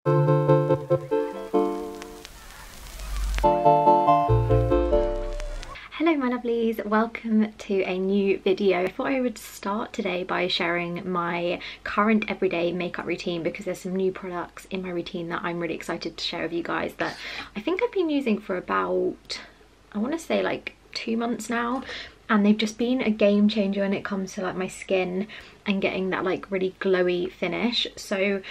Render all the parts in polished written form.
Hello my lovelies, welcome to a new video. I thought I would start today by sharing my current everyday makeup routine because there's some new products in my routine that I'm really excited to share with you guys that I think I've been using for about, I want to say like 2 months now, and they've just been a game changer when it comes to like my skin and getting that like really glowy finish. So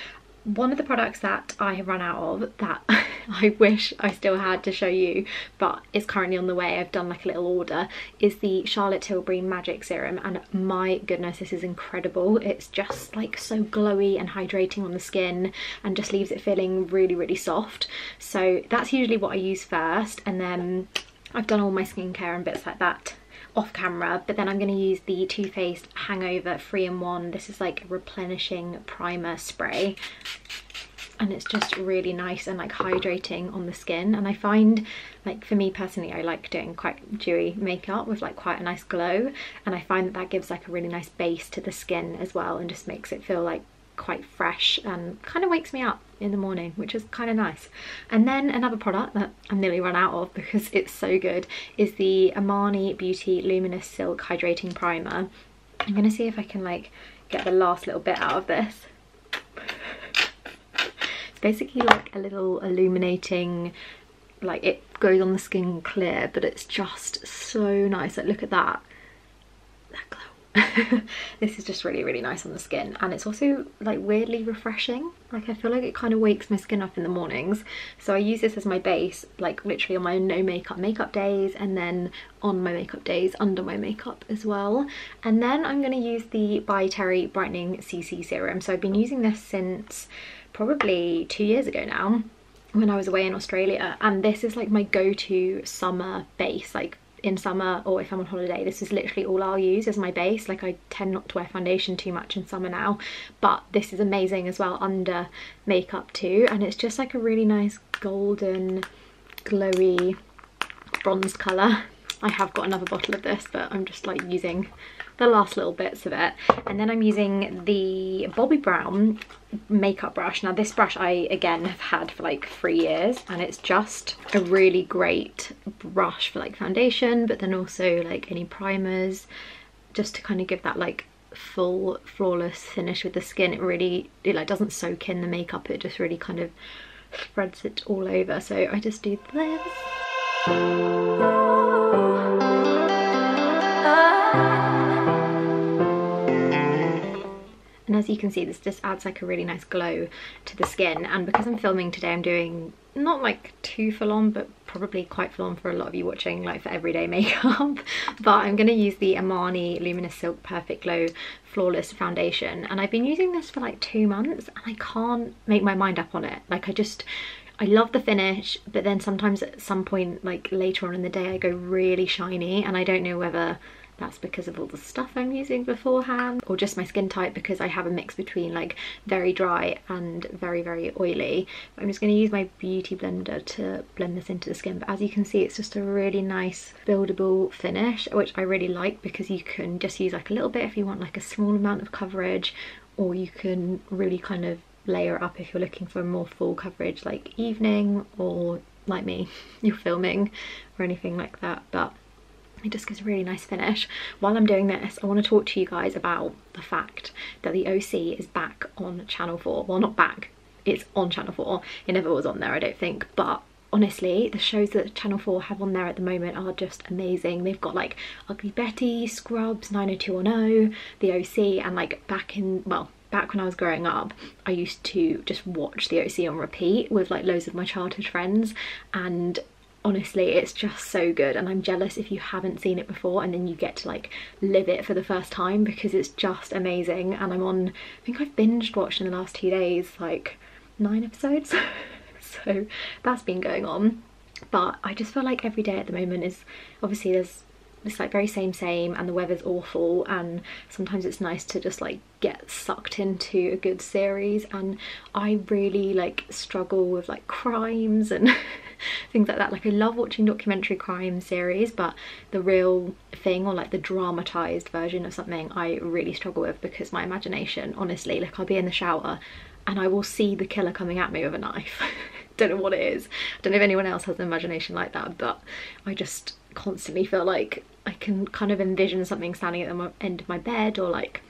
one of the products that I have run out of that I wish I still had to show you, but is currently on the way, I've done like a little order, is the Tilbury Magic Serum, and my goodness, this is incredible. It's just like so glowy and hydrating on the skin and just leaves it feeling really, really soft. So that's usually what I use first, and then I've done all my skincare and bits like that off camera, but then I'm going to use the Too Faced Hangover 3-in-1. This is like a replenishing primer spray, and it's just really nice and like hydrating on the skin. And I find, like, for me personally, I like doing quite dewy makeup with like quite a nice glow, and I find that that gives like a really nice base to the skin as well and just makes it feel like quite fresh and kind of wakes me up in the morning, which is kind of nice. And then another product that I'm nearly run out of because it's so good is the Amani Beauty Luminous Silk Hydrating Primer. I'm gonna see if I can like get the last little bit out of this. It's basically like a little illuminating, like it goes on the skin clear, but it's just so nice. Like, look at that glow. This is just really, really nice on the skin, and it's also like weirdly refreshing. Like, I feel like it kind of wakes my skin up in the mornings, so I use this as my base, like literally on my no makeup days, and then on my makeup days under my makeup as well. And then I'm going to use the By Terry Brightening CC Serum. So I've been using this since probably 2 years ago now, when I was away in Australia, and this is like my go-to summer base. Like in summer, or if I'm on holiday, this is literally all I'll use as my base. Like, I tend not to wear foundation too much in summer now, but this is amazing as well under makeup too, and it's just like a really nice golden glowy bronzed colour. I have got another bottle of this, but I'm just like using the last little bits of it. And then I'm using the Bobbi Brown makeup brush. Now this brush I again have had for like 3 years, and it's just a really great brush for like foundation, but then also like any primers, just to kind of give that like full flawless finish with the skin. It like doesn't soak in the makeup, it just really kind of spreads it all over. So I just do this. And as you can see, this just adds like a really nice glow to the skin. And because I'm filming today, I'm doing not like too full on, but probably quite full on for a lot of you watching, like for everyday makeup. But I'm going to use the Amani Luminous Silk Perfect Glow Flawless Foundation. And I've been using this for like 2 months, and I can't make my mind up on it. Like, I love the finish, but then sometimes at some point like later on in the day I go really shiny, and I don't know whether that's because of all the stuff I'm using beforehand or just my skin type, because I have a mix between like very dry and very, very oily. But I'm just going to use my beauty blender to blend this into the skin. But as you can see, it's just a really nice buildable finish, which I really like, because you can just use like a little bit if you want like a small amount of coverage, or you can really kind of layer it up if you're looking for more full coverage, like evening, or like me, you're filming or anything like that. But it just gives a really nice finish. While I'm doing this, I want to talk to you guys about the fact that the OC is back on Channel 4. Well, not back, it's on Channel 4. It never was on there, I don't think, but honestly, the shows that Channel 4 have on there at the moment are just amazing. They've got like Ugly Betty, Scrubs, 90210, the OC, and like back when I was growing up, I used to just watch the OC on repeat with like loads of my childhood friends, and honestly, it's just so good. And I'm jealous if you haven't seen it before and then you get to like live it for the first time, because it's just amazing. And I think I've binged watched in the last 2 days like 9 episodes. So that's been going on. But I just feel like every day at the moment is, obviously it's like very same and the weather's awful, and sometimes it's nice to just like get sucked into a good series. And I really like struggle with like crimes and things like that. Like, I love watching documentary crime series, but the real thing, or like the dramatized version of something, I really struggle with, because my imagination, honestly, like I'll be in the shower and I will see the killer coming at me with a knife. Don't know what it is. I don't know if anyone else has an imagination like that, but I just constantly feel like I can kind of envision something standing at the end of my bed, or like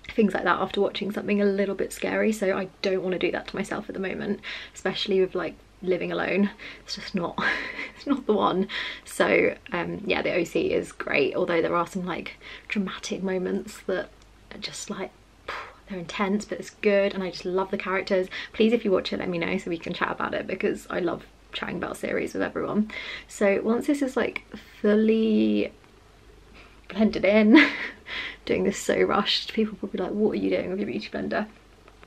things like that after watching something a little bit scary. So I don't want to do that to myself at the moment, especially with like living alone. It's just not it's not the one. So yeah, the OC is great, although there are some like dramatic moments that are just like, they're intense, but it's good, and I just love the characters. Please, if you watch it, let me know so we can chat about it, because I love chatting about series with everyone. So once this is like fully blended in, doing this so rushed, people will be like, what are you doing with your beauty blender?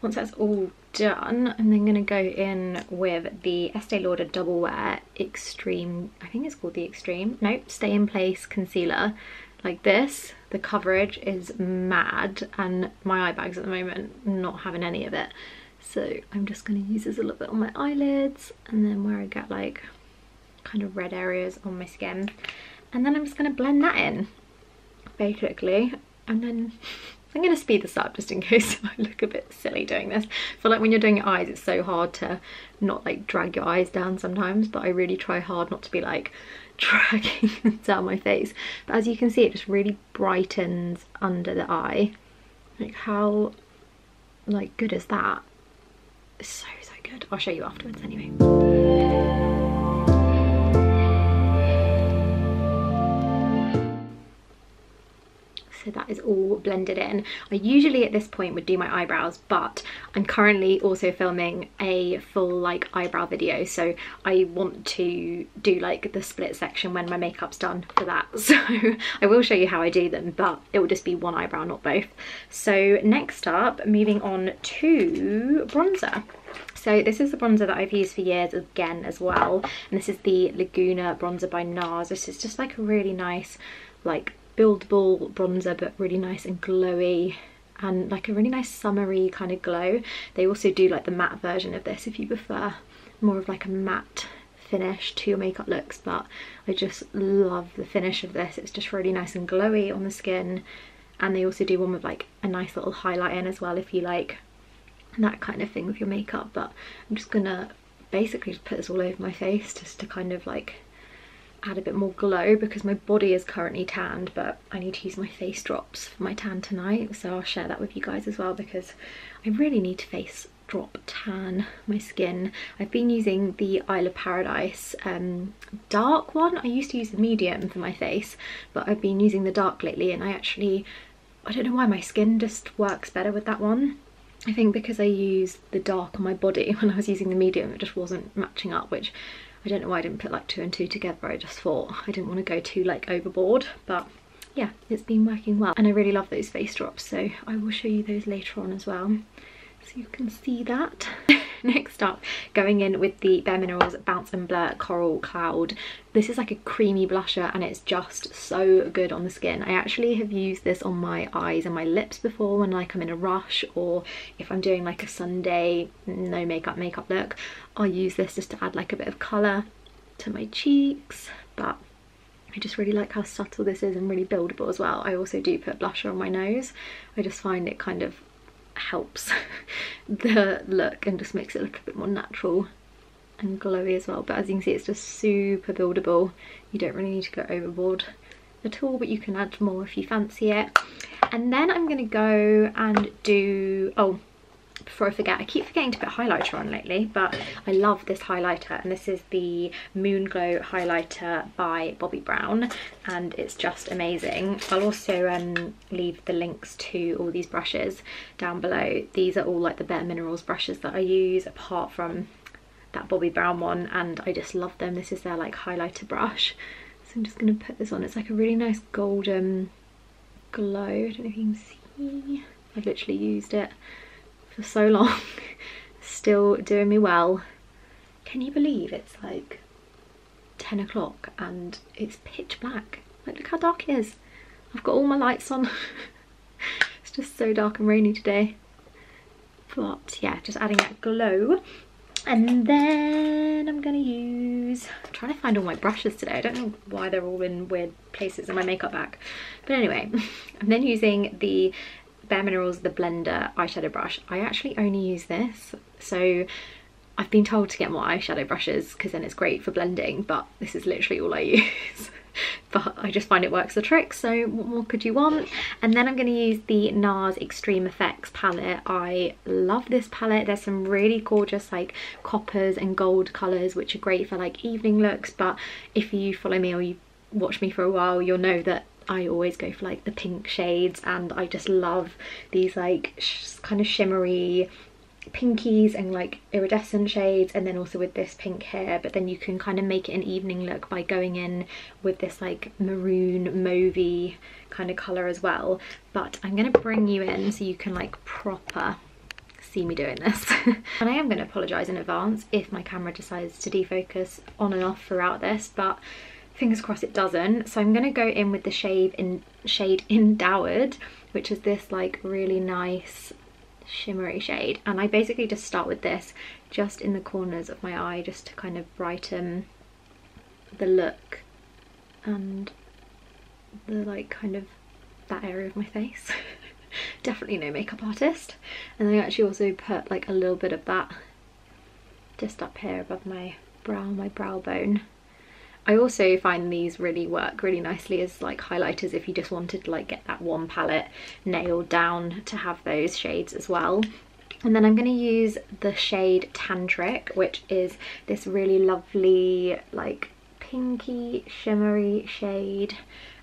Once that's all done, I'm then going to go in with the Estee Lauder Double Wear Extreme, I think it's called the Extreme, nope, Stay in Place Concealer. Like this, the coverage is mad, and my eye bags at the moment not having any of it. So I'm just going to use this a little bit on my eyelids, and then where I get like kind of red areas on my skin, and then I'm just going to blend that in basically. And then I'm going to speed this up just in case I look a bit silly doing this. I feel like when you're doing your eyes, it's so hard to not like drag your eyes down sometimes, but I really try hard not to be like dragging them down my face. But as you can see, it just really brightens under the eye. Like, how like good is that? It's so good. I'll show you afterwards anyway. So that is all blended in. I usually at this point would do my eyebrows, but I'm currently also filming a full like eyebrow video, so I want to do like the split section when my makeup's done for that. So I will show you how I do them, but it will just be one eyebrow, not both. So next up, moving on to bronzer. So this is the bronzer that I've used for years again as well, and this is the Laguna Bronzer by Nars. This is just like a really nice like buildable bronzer, but really nice and glowy, and like a really nice summery kind of glow. They also do like the matte version of this if you prefer more of like a matte finish to your makeup looks, but I just love the finish of this. It's just really nice and glowy on the skin, and they also do one with like a nice little highlight in as well if you like that kind of thing with your makeup. But I'm just gonna basically just put this all over my face just to kind of like add a bit more glow, because my body is currently tanned, but I need to use my face drops for my tan tonight, so I'll share that with you guys as well, because I really need to face drop tan my skin. I've been using the Isle of Paradise dark one. I used to use the medium for my face, but I've been using the dark lately, and I don't know why, my skin just works better with that one. I think because I used the dark on my body when I was using the medium, it just wasn't matching up, which I don't know why I didn't put like 2 and 2 together. I just thought I didn't want to go too like overboard, but yeah, it's been working well, and I really love those face drops, so I will show you those later on as well, so you can see that. Next up, going in with the Bareminerals Bounce and Blur Coral Cloud. This is like a creamy blusher, and it's just so good on the skin. I actually have used this on my eyes and my lips before when like I'm in a rush, or if I'm doing like a Sunday no makeup look, I'll use this just to add like a bit of colour to my cheeks. But I just really like how subtle this is and really buildable as well. I also do put blusher on my nose. I just find it kind of helps the look and just makes it look a bit more natural and glowy as well. But as you can see, it's just super buildable. You don't really need to go overboard at all, but you can add more if you fancy it. And then I'm gonna go and do, oh, before I forget, I keep forgetting to put highlighter on lately, but I love this highlighter, and this is the Moon Glow highlighter by Bobbi Brown, and it's just amazing. I'll also leave the links to all these brushes down below. These are all like the Bareminerals brushes that I use, apart from that Bobbi Brown one, and I just love them. This is their like highlighter brush, so I'm just going to put this on. It's like a really nice golden glow. I don't know if you can see, I've literally used it for so long. Still doing me well. Can you believe it's like 10 o'clock and it's pitch black? Like, look how dark it is. I've got all my lights on. It's just so dark and rainy today, but yeah, just adding that glow. And then I'm gonna use, I'm trying to find all my brushes today. I don't know why they're all in weird places in my makeup bag, but anyway, I'm then using the Bareminerals the Blender eyeshadow brush. I actually only use this, so I've been told to get more eyeshadow brushes because then it's great for blending, but this is literally all I use. But I just find it works the trick, so what more could you want? And then I'm going to use the Nars Extreme Effects palette. I love this palette. There's some really gorgeous like coppers and gold colours which are great for like evening looks, but if you follow me or you watch me for a while, you'll know that I always go for like the pink shades, and I just love these like kind of shimmery pinkies and like iridescent shades, and then also with this pink here, but then you can kind of make it an evening look by going in with this like maroon mauvey kind of colour as well. But I'm going to bring you in so you can like proper see me doing this. And I am going to apologise in advance if my camera decides to defocus on and off throughout this, but fingers crossed it doesn't. So I'm going to go in with the shade Endowed, which is this like really nice shimmery shade, and I basically just start with this just in the corners of my eye just to kind of brighten the look and the like kind of that area of my face. Definitely no makeup artist. And then I actually also put like a little bit of that just up here above my brow bone. I also find these really work really nicely as like highlighters if you just wanted to like get that one palette nailed down to have those shades as well. And then I'm going to use the shade Tantric, which is this really lovely like pinky shimmery shade,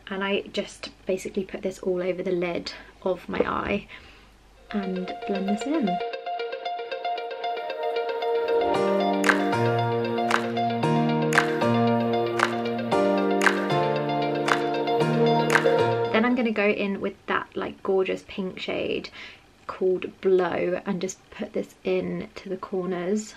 and I just basically put this all over the lid of my eye and blend this in. Then I'm going to go in with that like gorgeous pink shade called Blow and just put this in to the corners.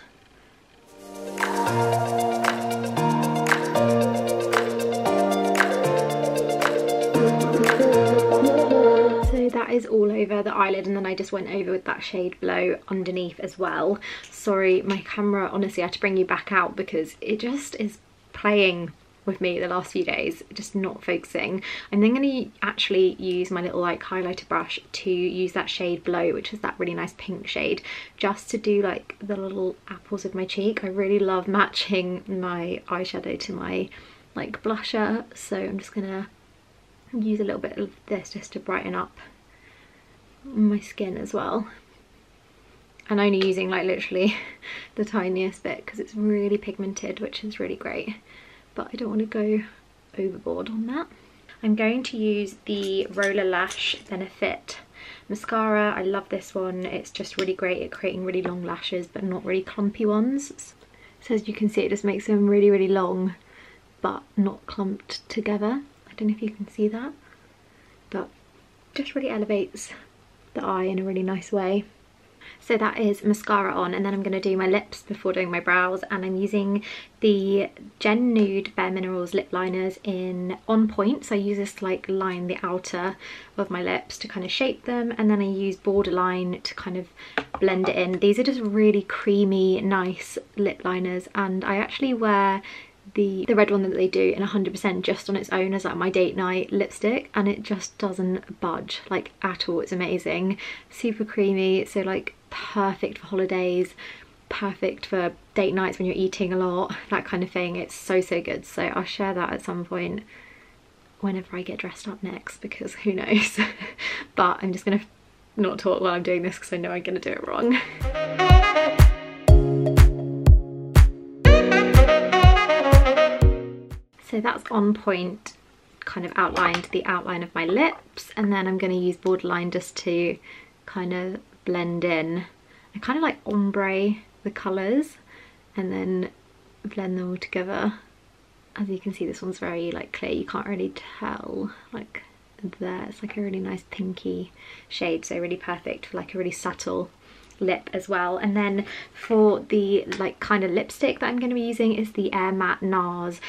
So that is all over the eyelid, and then I just went over with that shade Blow underneath as well. Sorry, my camera, honestly I had to bring you back out because it just is playing with me the last few days, just not focusing. I'm then going to actually use my little like highlighter brush to use that shade Blow, which is that really nice pink shade, just to do like the little apples of my cheek. I really love matching my eyeshadow to my like blusher, so I'm just gonna use a little bit of this just to brighten up my skin as well. And only using like literally the tiniest bit because it's really pigmented, which is really great, but I don't want to go overboard on that. I'm going to use the Roller Lash Benefit mascara. I love this one. It's just really great at creating really long lashes but not really clumpy ones. So as you can see, it just makes them really, really long but not clumped together. I don't know if you can see that, but just really elevates the eye in a really nice way. So that is mascara on, and then I'm going to do my lips before doing my brows, and I'm using the Gen Nude Bareminerals lip liners in On Point. So I use this to like line the outer of my lips to kind of shape them, and then I use Boarderline to kind of blend it in. These are just really creamy, nice lip liners, and I actually wear the red one that they do in 100% just on its own as like my date night lipstick, and it just doesn't budge like at all. It's amazing, super creamy, so like perfect for holidays, perfect for date nights when you're eating a lot, that kind of thing. It's so good. So I'll share that at some point whenever I get dressed up next, because who knows. But I'm just gonna not talk while I'm doing this because I know I'm gonna do it wrong. So that's On Point kind of outlined the outline of my lips, and then I'm going to use Borderline just to kind of blend in. I kind of like ombre the colours and then blend them all together. As you can see, this one's very like clear, you can't really tell like there. It's like a really nice pinky shade, so really perfect for like a really subtle lip as well. And then for the like kind of lipstick that I'm going to be using is the Air Matte Nars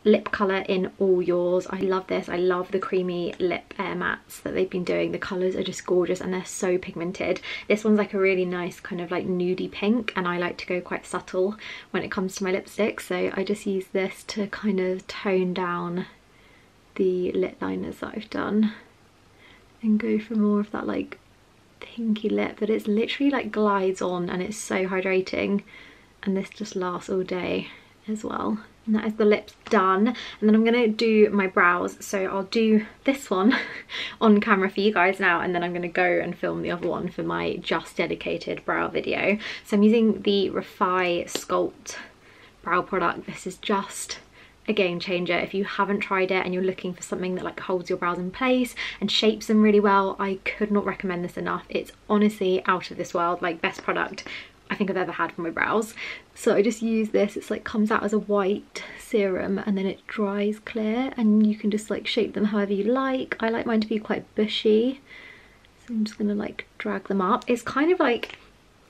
Lip Colour in All Yours. I love this. I love the creamy lip air mattes that they've been doing. The colours are just gorgeous and they're so pigmented. This one's like a really nice kind of like nudie pink, and I like to go quite subtle when it comes to my lipstick, so I just use this to kind of tone down the lip liners that I've done and go for more of that like pinky lip, but it's literally like glides on and it's so hydrating, and this just lasts all day as well. And that is the lips done, and then I'm gonna do my brows. So I'll do this one on camera for you guys now, and then I'm gonna go and film the other one for my just dedicated brow video. So I'm using the Refi Sculpt brow product. This is just a game changer. If you haven't tried it and you're looking for something that like holds your brows in place and shapes them really well, I could not recommend this enough. It's honestly out of this world, like best product I think I've ever had for my brows. So I just use this. It's like comes out as a white serum and then it dries clear, and you can just like shape them however you like. I like mine to be quite bushy, so I'm just gonna like drag them up. It's kind of like,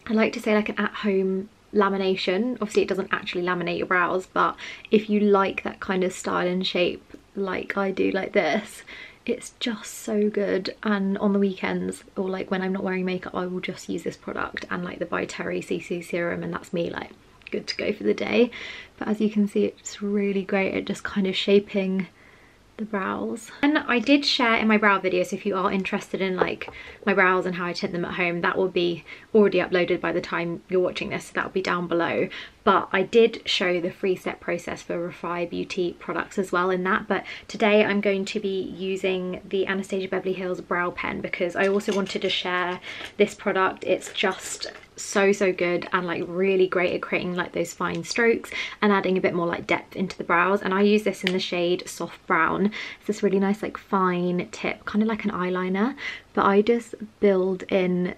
I like to say like an at-home lamination. Obviously it doesn't actually laminate your brows, but if you like that kind of style and shape like I do, like this, it's just so good. And on the weekends, or like when I'm not wearing makeup, I will just use this product and like the By Terry CC serum, and that's me like good to go for the day. But as you can see, it's really great at just kind of shaping the brows. And I did share in my brow video, so if you are interested in like my brows and how I tint them at home, that will be already uploaded by the time you're watching this, so that will be down below. But I did show the 3-step process for Refi Beauty products as well in that. But today I'm going to be using the Anastasia Beverly Hills brow pen, because I also wanted to share this product. It's just so good and like really great at creating like those fine strokes and adding a bit more like depth into the brows. And I use this in the shade Soft Brown. It's this really nice like fine tip, kind of like an eyeliner, but I just build in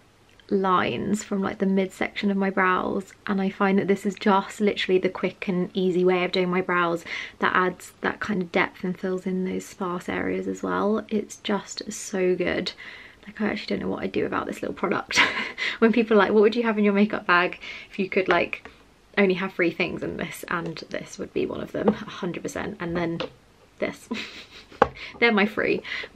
lines from like the midsection of my brows, and I find that this is just literally the quick and easy way of doing my brows that adds that kind of depth and fills in those sparse areas as well. It's just so good. Like I actually don't know what I'd do about this little product. When people are like, what would you have in your makeup bag if you could like only have 3 things, and this would be one of them, 100%. And then this. They're my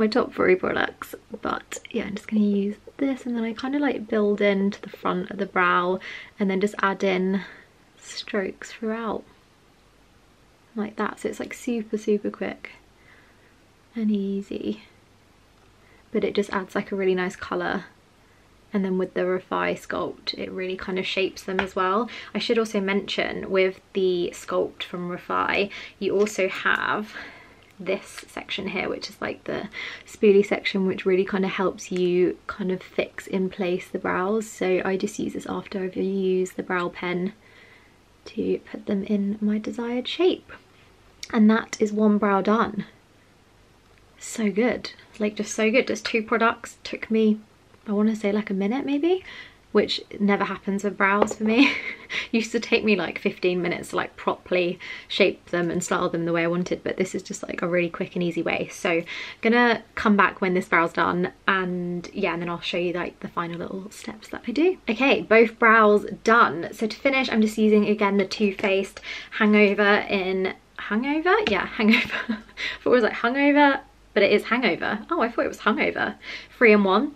top 3 products. But yeah, I'm just gonna use this, and then I kind of like build into the front of the brow and then just add in strokes throughout like that. So it's like super quick and easy, but it just adds like a really nice colour. And then with the Refi Sculpt, it really kind of shapes them as well. I should also mention with the Sculpt from Refi, you also have this section here, which is like the spoolie section, which really kind of helps you kind of fix in place the brows. So I just use this after I've used the brow pen to put them in my desired shape. And that is one brow done. So good, like just so good. Just 2 products, took me, I want to say like a minute maybe, which never happens with brows for me. Used to take me like 15 minutes to like properly shape them and style them the way I wanted, but this is just like a really quick and easy way. So gonna come back when this brow's done, and yeah, and then I'll show you like the final little steps that I do. Okay, both brows done. So to finish, I'm just using again the Too Faced Hangover in Hangover? Yeah, Hangover. I thought it was like Hungover, but it is Hangover. Oh, I thought it was Hungover. 3-in-1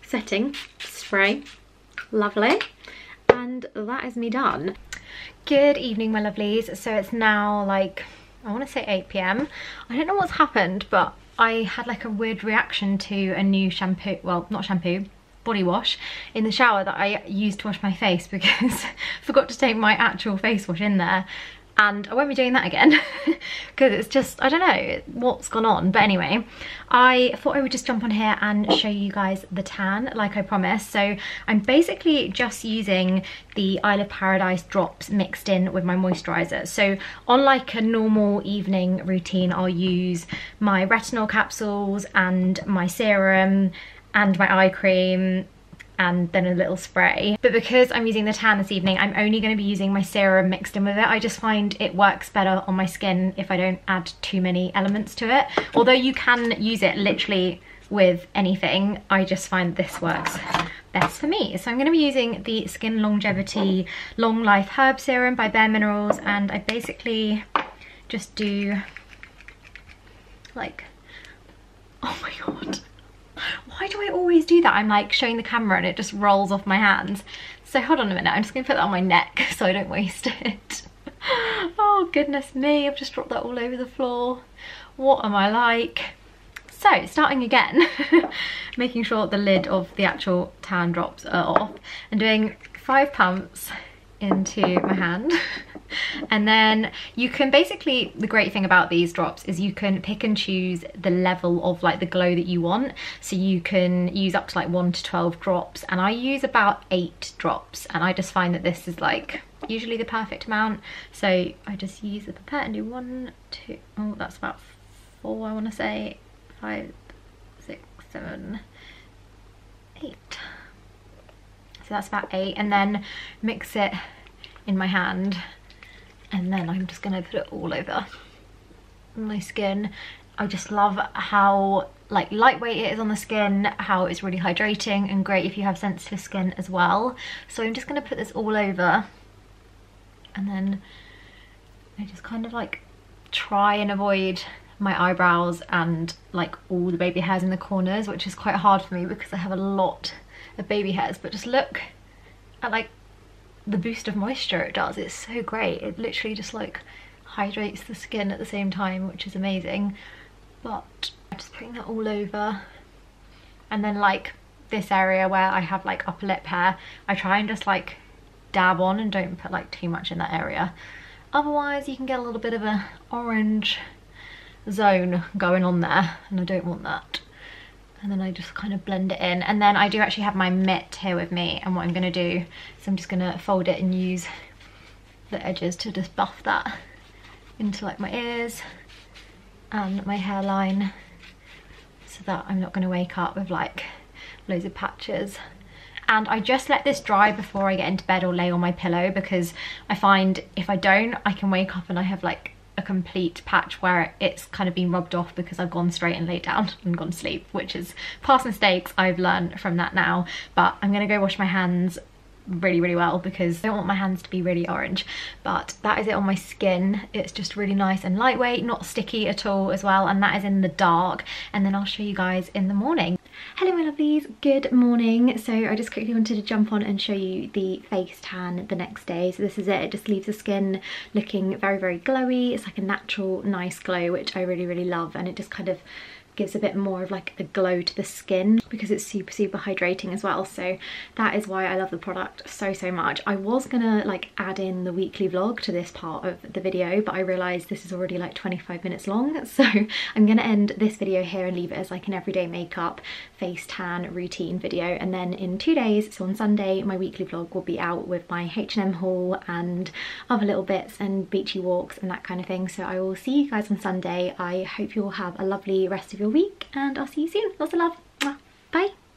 setting spray. Lovely. And that is me done. Good evening, my lovelies. So it's now like, I want to say 8 PM. I don't know what's happened, but I had like a weird reaction to a new shampoo, well, not shampoo, body wash in the shower that I used to wash my face, because I forgot to take my actual face wash in there. And I won't be doing that again because it's just, I don't know what's gone on. But anyway, I thought I would just jump on here and show you guys the tan like I promised. So I'm basically just using the Isle of Paradise drops mixed in with my moisturizer. So on like a normal evening routine, I'll use my retinol capsules and my serum and my eye cream and then a little spray. But because I'm using the tan this evening, I'm only going to be using my serum mixed in with it. I just find it works better on my skin if I don't add too many elements to it. Although you can use it literally with anything, I just find this works best for me. So I'm going to be using the Skin Longevity Long Life Herb Serum by Bareminerals, and I basically just do like, oh my god. Why do I always do that? I'm like showing the camera and it just rolls off my hands. So hold on a minute, I'm just gonna put that on my neck so I don't waste it. Oh goodness me, I've just dropped that all over the floor. What am I like? So starting again, making sure the lid of the actual tan drops are off and doing 5 pumps into my hand. And then you can basically, the great thing about these drops is you can pick and choose the level of like the glow that you want. So you can use up to like 1 to 12 drops, and I use about 8 drops, and I just find that this is like usually the perfect amount. So I just use the pipette and do 1, 2, oh that's about 4 I want to say, 5, 6, 7, 8. So that's about 8, and then mix it in my hand, and then I'm just gonna put it all over my skin. I just love how like lightweight it is on the skin, how it's really hydrating and great if you have sensitive skin as well. So I'm just gonna put this all over, and then I just kind of like try and avoid my eyebrows and like all the baby hairs in the corners, which is quite hard for me because I have a lot of baby hairs. But just look at like the boost of moisture it does. It's so great. It literally just like hydrates the skin at the same time, which is amazing. But I'm just putting that all over, and then like this area where I have like upper lip hair, I try and just like dab on and don't put like too much in that area, otherwise you can get a little bit of a orange zone going on there, and I don't want that. And then I just kind of blend it in, and then I do actually have my mitt here with me, and what I'm going to do is I'm just going to fold it and use the edges to just buff that into like my ears and my hairline, so that I'm not going to wake up with like loads of patches. And I just let this dry before I get into bed or lay on my pillow, because I find if I don't, I can wake up and I have like a complete patch where it's kind of been rubbed off because I've gone straight and laid down and gone to sleep, which is past mistakes. I've learned from that now. But I'm gonna go wash my hands really well because I don't want my hands to be really orange. But that is it on my skin. It's just really nice and lightweight, not sticky at all as well, and that is in the dark. And then I'll show you guys in the morning. Hello my lovelies, good morning. So I just quickly wanted to jump on and show you the face tan the next day. So this is it. It just leaves the skin looking very glowy. It's like a natural nice glow, which I really love, and it just kind of gives a bit more of like a glow to the skin because it's super hydrating as well. So that is why I love the product so much. I was gonna like add in the weekly vlog to this part of the video, but I realized this is already like 25 minutes long, so I'm gonna end this video here and leave it as like an everyday makeup face tan routine video. And then in 2 days, so on Sunday, my weekly vlog will be out with my H&M haul and other little bits and beachy walks and that kind of thing. So I will see you guys on Sunday. I hope you all have a lovely rest of your week, and I'll see you soon. Lots of love. Bye.